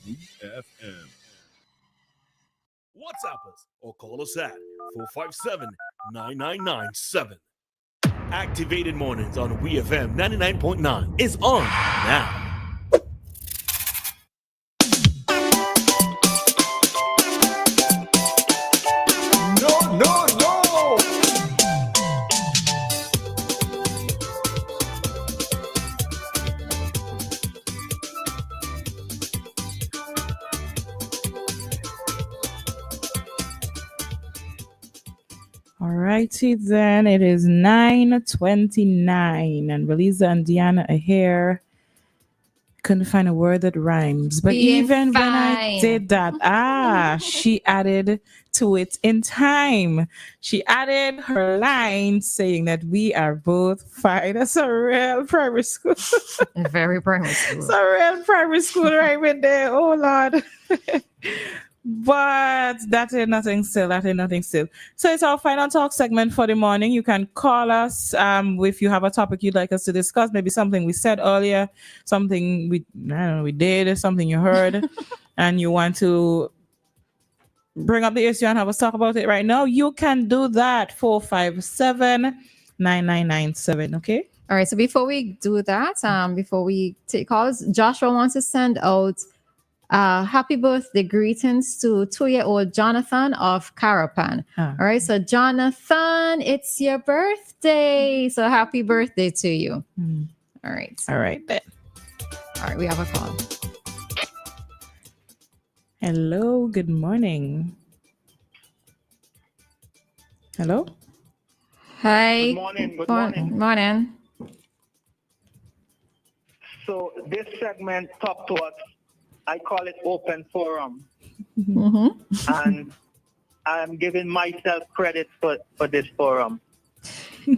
WEFM. WhatsApp us or call us at 457-9997. Activated Mornings on WeFM 99.9 is on now. No, no, no! Alrighty then, it is 9:29 and Roleza and Dianna are here. Couldn't find a word that rhymes, but even when I did that, she added to it in time. She added her line saying that we are both fine. That's a real primary school. Very primary school. It's a real primary school right in there. Oh Lord. But that ain't nothing still. So it's our final talk segment for the morning. You can call us if you have a topic you'd like us to discuss, maybe something we said earlier, something we did, something you heard, and you want to bring up the issue and have us talk about it right now. You can do that. 457-9997. Okay. All right. So before we do that, before we take calls, Joshua wants to send out happy birthday greetings to 2-year-old Jonathan of Carapan. All right. So Jonathan, it's your birthday. So happy birthday to you. All right. All right then. All right. We have a call. Hello. Good morning. Hello. Hi. Good morning. Good morning. Morning. So this segment, Talk to Us, I call it open forum. Mm-hmm. And I'm giving myself credit for this forum.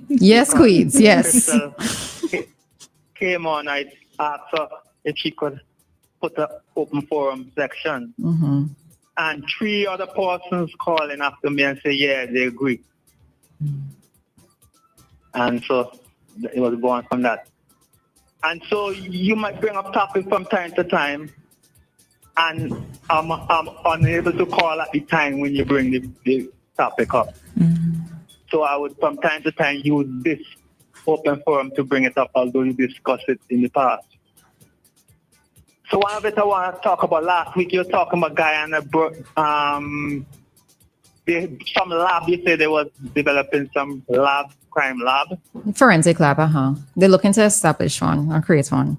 Yes, Queens. Yes. Crystal came on, I asked her if she could put an open forum section. Mm-hmm. And 3 other persons calling after me and say, yeah, they agree. And so it was born from that. And so you might bring up topics from time to time, and I'm unable to call at the time when you bring the topic up. Mm-hmm. So I would from time to time use this open forum to bring it up, although you discussed it in the past. So one of it I want to talk about last week, you were talking about Dianna, some lab, you said they was developing some crime lab. Forensic lab, They're looking to establish one or create one.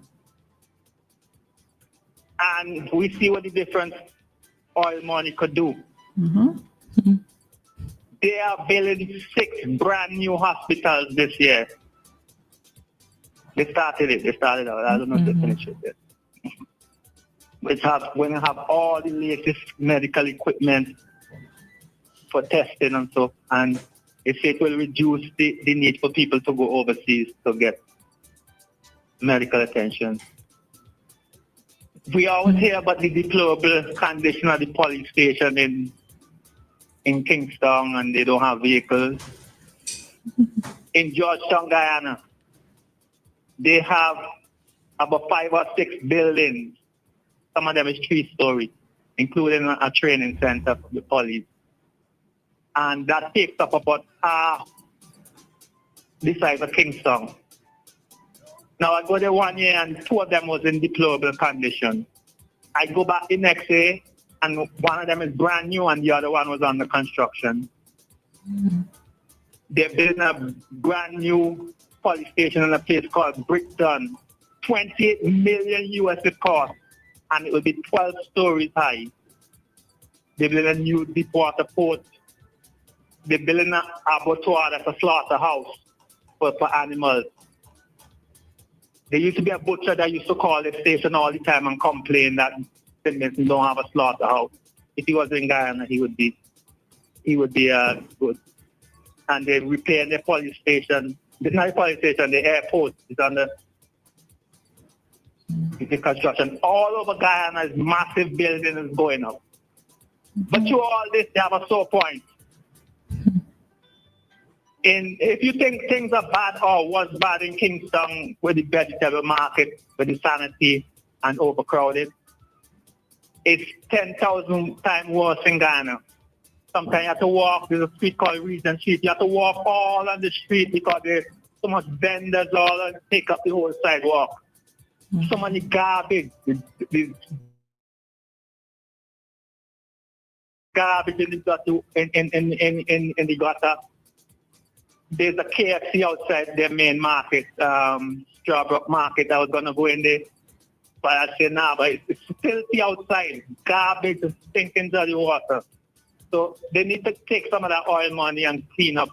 And we see what the different oil money could do. Mm-hmm. They are building 6 brand new hospitals this year. They started out. I don't know if they finished it yet. We're going to have all the latest medical equipment for testing and so, and they say it will reduce the need for people to go overseas to get medical attention. We always hear about the deplorable condition of the police station in Kingston, and they don't have vehicles. In Georgetown, Guyana, they have about 5 or 6 buildings. Some of them is 3-story, including a training center for the police. And that takes up about half the size of Kingston. Now, I go there one year and 2 of them was in deplorable condition. I go back the next day and one of them is brand new and the other one was under construction. Mm-hmm. They're building a brand new police station in a place called Brickton. 28 million US it cost, and it will be 12 stories high. They're building a new deep water port. They're building an abattoir, that's a slaughterhouse for animals. There used to be a butcher that used to call the station all the time and complain that St. Vincent don't have a slaughterhouse. If he was in Guyana, he would be good. And they're repairing the police station. Not the police station, the airport is under the construction. All over Guyana is massive buildings going up. But through all this, they have a sore point. If you think things are bad or was bad in Kingston with the vegetable market, with the sanity and overcrowded, it's 10,000 times worse in Ghana. Sometimes you have to walk. There's a street called Regent Street. You have to walk all on the street because there's so much vendors all and take up the whole sidewalk. So many garbage. The garbage in the gutter. In the gutter. There's a KFC outside their main market, Strawbrook Market. I was gonna go in there, but I said nah. But it's filthy outside. Garbage and stinking dirty water. So they need to take some of that oil money and clean up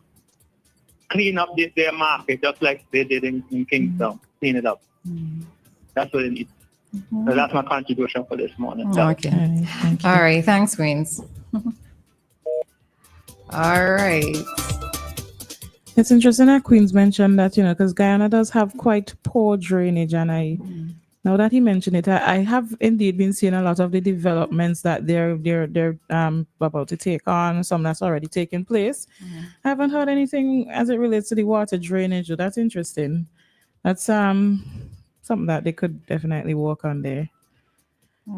their market, just like they did in Kingstown. Clean it up. That's what they need. So that's my contribution for this morning. Okay. Thank you. All right. Thanks, Queens. All right. It's interesting that Queens mentioned that, because Guyana does have quite poor drainage, and now that he mentioned it, I have indeed been seeing a lot of the developments that they're about to take on, some that's already taken place. I haven't heard anything as it relates to the water drainage. That's interesting. That's something that they could definitely work on there.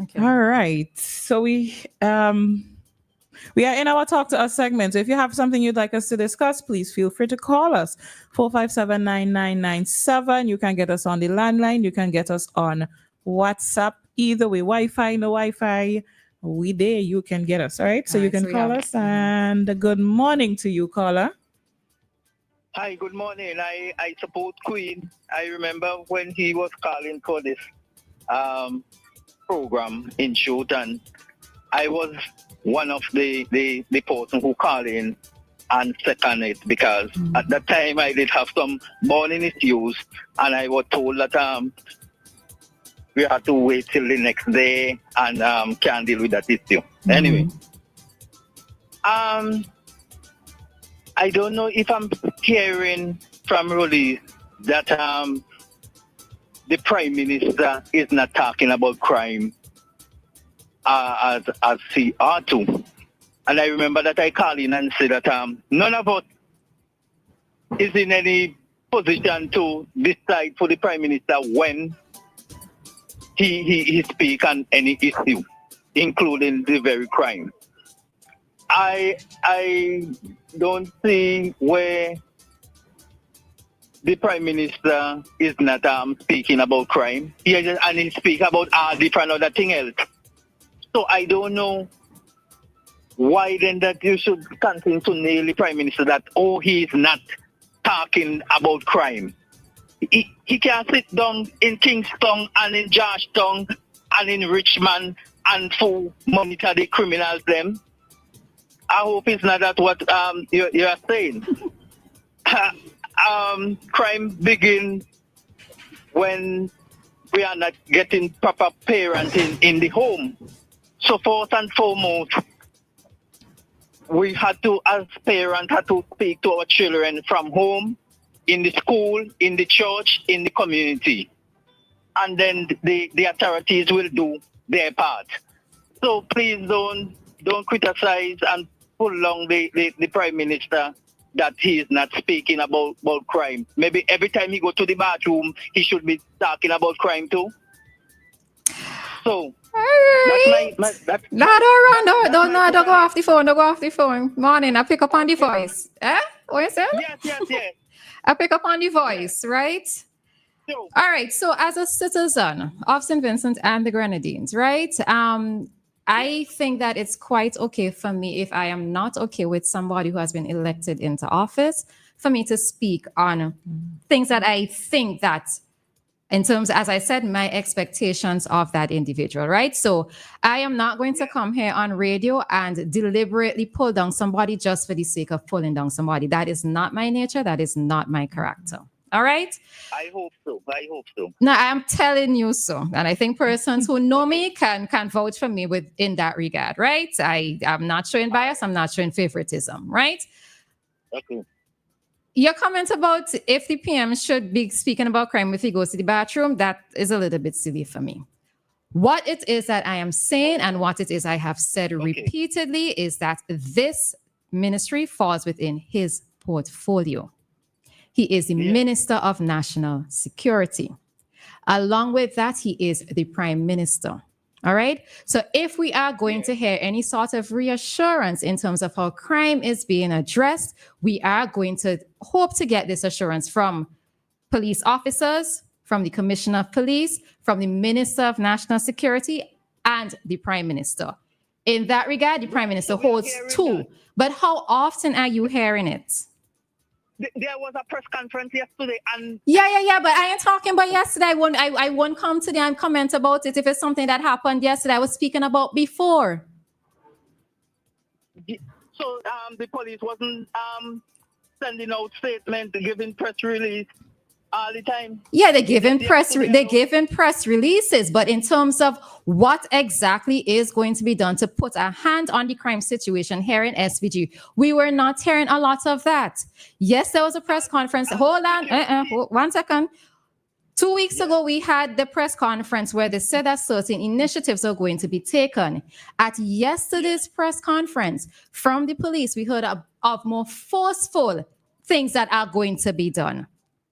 Okay. All right. So we are in our Talk to Us segment. So if you have something you'd like us to discuss, please feel free to call us. 457-9997. You can get us on the landline. You can get us on WhatsApp. Either way, Wi-Fi, no Wi-Fi, we there. You can get us, all right? So All you right, can so call us. And good morning to you, caller. Hi, good morning. I support Queen. I remember when he was calling for this program in shoot, and I was one of the person who called in and second it, because at that time I did have some burning issues, and I was told that we had to wait till the next day and can't deal with that issue. Anyway, I don't know if I'm hearing from Roleza that the Prime Minister is not talking about crime as he ought to. And I remember that I called in and said that none of us is in any position to decide for the Prime Minister when he speak on any issue, including the very crime. I don't see where the Prime Minister is not speaking about crime. And he speak about all different other thing else. So I don't know why then that you should continue to nail the Prime Minister that, he is not talking about crime. He can sit down in Kingston and in Georgetown and in Richmond and to monitor the criminals them. I hope it's not that what you are saying. Crime begins when we are not getting proper parenting in the home. So first and foremost, we had to, as parents, had to speak to our children from home, in the school, in the church, in the community. And then the authorities will do their part. So please don't criticize and pull along the Prime Minister that he is not speaking about crime. Maybe every time he go to the bathroom, he should be talking about crime too. So Right. that's No, don't go off the phone. Don't go off the phone. Morning, I pick up on the voice. What you say? Yes. I pick up on the voice, right? So, All right. So as a citizen of St. Vincent and the Grenadines, right? I think that it's quite okay for me, if I am not okay with somebody who has been elected into office, for me to speak on things that I think that, in terms, as I said, my expectations of that individual, right? So I am not going to come here on radio and deliberately pull down somebody just for the sake of pulling down somebody. That is not my nature. That is not my character. All right? I hope so. No, I'm telling you so. And I think persons who know me can vouch for me in that regard, right? I'm not showing bias. I'm not showing favoritism, right? Okay. Your comment about if the PM should be speaking about crime if he goes to the bathroom, that is a little bit silly for me. What it is that I am saying, and what it is I have said repeatedly, is that this ministry falls within his portfolio. He is the Minister of National Security. Along with that, he is the Prime Minister. All right. So if we are going to hear any sort of reassurance in terms of how crime is being addressed, we are going to hope to get this assurance from police officers, from the Commissioner of Police, from the Minister of National Security, and the Prime Minister. In that regard, the Prime Minister holds two. But how often are you hearing it? There was a press conference yesterday, and Yeah. But I ain't talking about yesterday. I won't come today and comment about it if it's something that happened yesterday. I was speaking about before. so the police wasn't sending out statements, giving press release all the time. Yeah, they're giving press releases, but in terms of what exactly is going to be done to put a hand on the crime situation here in SVG, we were not hearing a lot of that. Yes, there was a press conference. Hold on, 1 second. 2 weeks ago, we had the press conference where they said that certain initiatives are going to be taken. At yesterday's press conference from the police, we heard of more forceful things that are going to be done.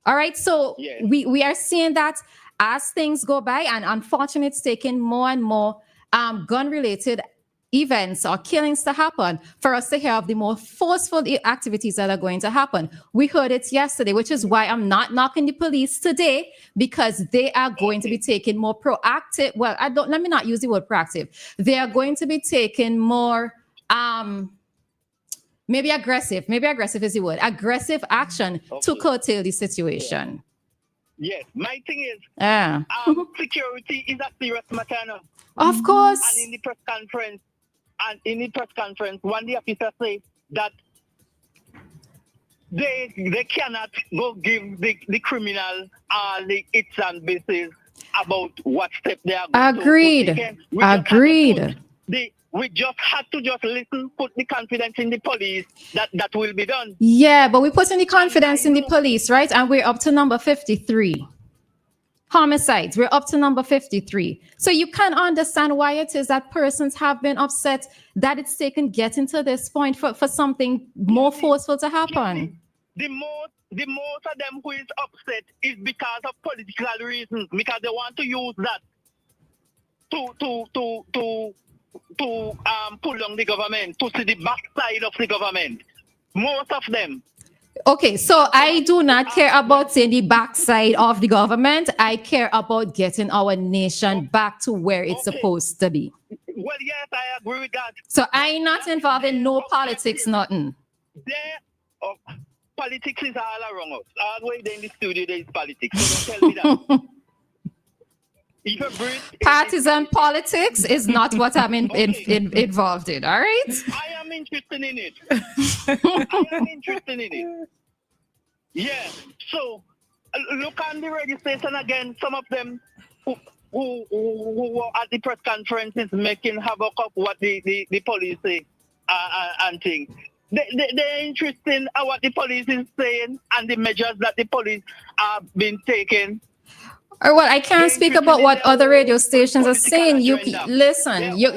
All right, so we are seeing that as things go by, and unfortunately, it's taking more and more gun-related events or killings to happen for us to hear of the more forceful activities that are going to happen. We heard it yesterday, which is why I'm not knocking the police today, because they are going to be taking more proactive. Well, let me not use the word proactive. They are going to be taking more maybe aggressive is the word. Aggressive action to curtail the situation. Yes, my thing is, security is a serious matter now. Of course. And in the press conference, one of the officers say that they cannot go give the criminal the its and bases about what step they are going to take. Agreed. We just had to listen, put the confidence in the police that will be done. Yeah, but we put in the confidence in the police, right? And we're up to number 53. Homicides, we're up to number 53. So you can understand why it is that persons have been upset that it's taken getting to this point for something more forceful to happen. The most of them who is upset is because of political reasons, because they want to use that to pull on the government, to see the backside of the government. Most of them. Okay, so I do not care about seeing the backside of the government. I care about getting our nation back to where it's supposed to be. Well, yes, I agree with that. So I'm not involved in no politics, nothing. Politics is all around us. All the way there in the studio, there is politics. So don't tell me that. Partisan politics is not what I'm involved in, all right? I am interested in it. Yeah. So look on the radio station again. Some of them who were at the press conference is making havoc of what the police say and things. They're interested in what the police is saying and the measures that the police have been taking. Well, I can't speak about what other radio stations are saying. You listen. You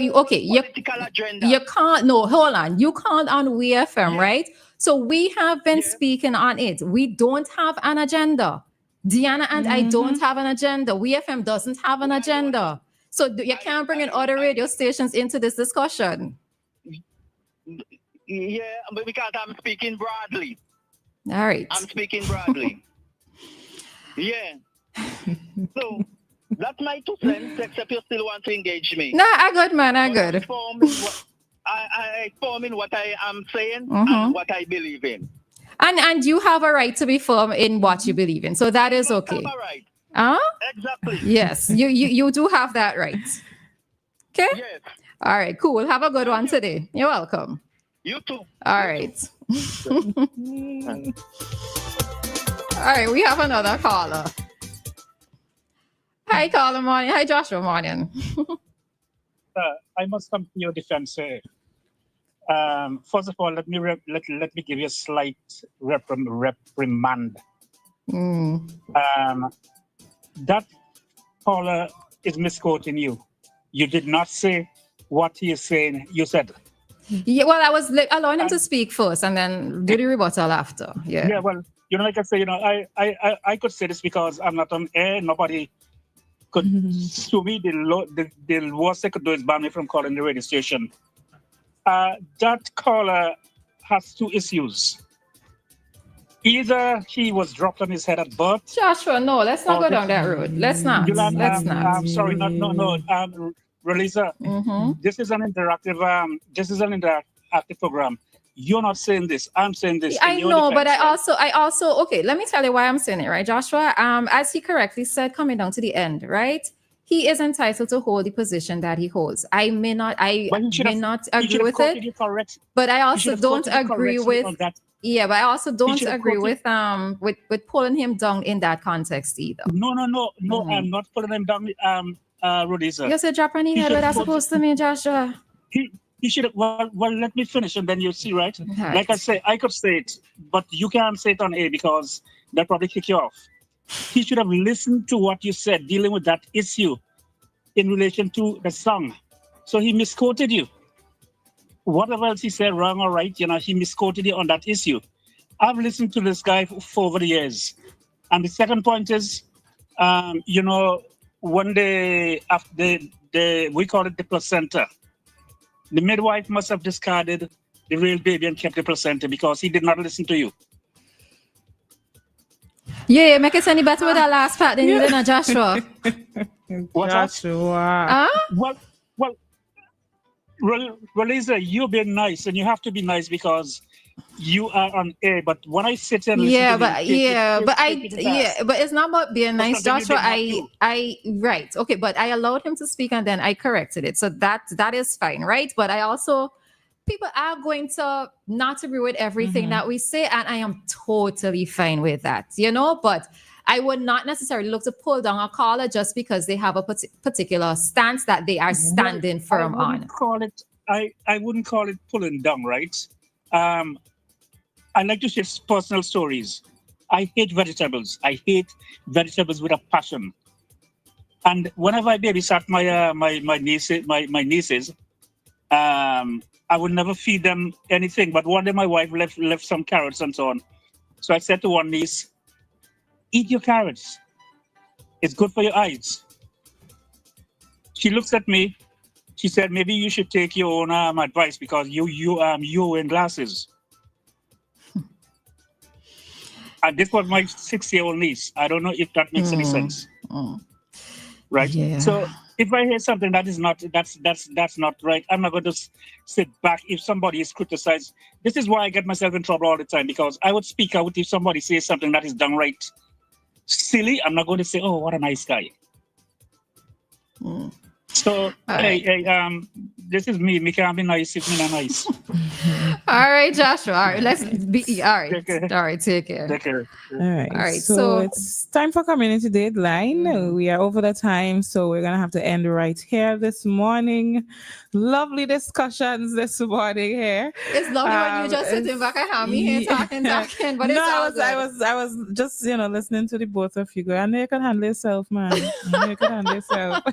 can't. No, hold on. You called on WEFM, right? So we have been speaking on it. We don't have an agenda. Dianna and I don't have an agenda. WEFM doesn't have an agenda. So you can't bring in other radio stations into this discussion. Yeah, but because I'm speaking broadly. All right. I'm speaking broadly. Yeah. So that's my 2 cents, except you still want to engage me. No, I good, man. I good. I form in what I am saying and what I believe in. And you have a right to be firm in what you believe in. So that is okay. All right. Exactly. Yes, you do have that right. Okay? Yes. All right, cool. Have a good one today. You're welcome. You too. All right. All right, we have another caller. Hi, caller morning. Hi, Joshua morning. I must come to your defense. First of all, let me give you a slight reprimand. That caller is misquoting you. You did not say what he is saying. You said. Yeah, well, I was allowing him to speak first and then do the rebuttal after. Yeah. Yeah, well, like I say, I could say this because I'm not on air. Nobody could sue me, the worst they could do is ban me from calling the radio station. That caller has two issues. Either he was dropped on his head at birth. Joshua, no, let's not go down that road. Let's not. Let's not. I'm sorry, no. Roleza, this is an interactive program. You're not saying this. I'm saying this. I know, but I also, okay, let me tell you why I'm saying it, right, Joshua? As he correctly said, coming down to the end, right? He is entitled to hold the position that he holds. I may not agree with it, but I also don't agree with. Yeah, but I also don't agree with pulling him down in that context either. No, I'm not pulling him down, Roleza. You said Japanese head, what that's supposed to mean, Joshua? He should have, well, let me finish and then you'll see, right? Like I say, I could say it, but you can't say it on air because they'll probably kick you off. He should have listened to what you said, dealing with that issue in relation to the song. So he misquoted you. Whatever else he said, wrong or right, he misquoted you on that issue. I've listened to this guy for over the years. And the second point is, when we call it the placenta, the midwife must have discarded the real baby and kept the placenta because he did not listen to you. Yeah, make it any better with that last part than you did, Joshua. What's Joshua. Well, Roleza, you're being nice, and you have to be nice because you are on air. But when I sit and listen but it's not about being nice, Joshua. Right, okay, but I allowed him to speak and then I corrected it, so that is fine, right? But I also, people are going to not agree with everything that we say, and I am totally fine with that, But I would not necessarily look to pull down a caller just because they have a particular stance that they are standing firm on. I wouldn't call it pulling down, right? I like to share personal stories. I hate vegetables. I hate vegetables with a passion. And whenever I babysat my nieces, I would never feed them anything. But one day my wife left some carrots and so on. So I said to one niece, "Eat your carrots. It's good for your eyes." She looks at me. She said, "Maybe you should take your own advice because you wearing glasses." And this was my 6-year-old niece. I don't know if that makes any sense. Right? Yeah. So if I hear something that is that's not right, I'm not going to sit back if somebody is criticized. This is why I get myself in trouble all the time, because I would speak out if somebody says something that is done right. Silly, I'm not going to say, "Oh, what a nice guy." So, this is me. Me can't be nice if me not nice. All right, Joshua. All right, let's be. All right. All right, take care. Take care. All right. All right, So so- it's time for community deadline. We are over the time, so we're gonna have to end right here this morning. Lovely discussions this morning here. It's lovely when you just sitting back and have me here talking, but it's all good. I was just listening to the both of you go. I know you can handle yourself, man. I know you can handle yourself.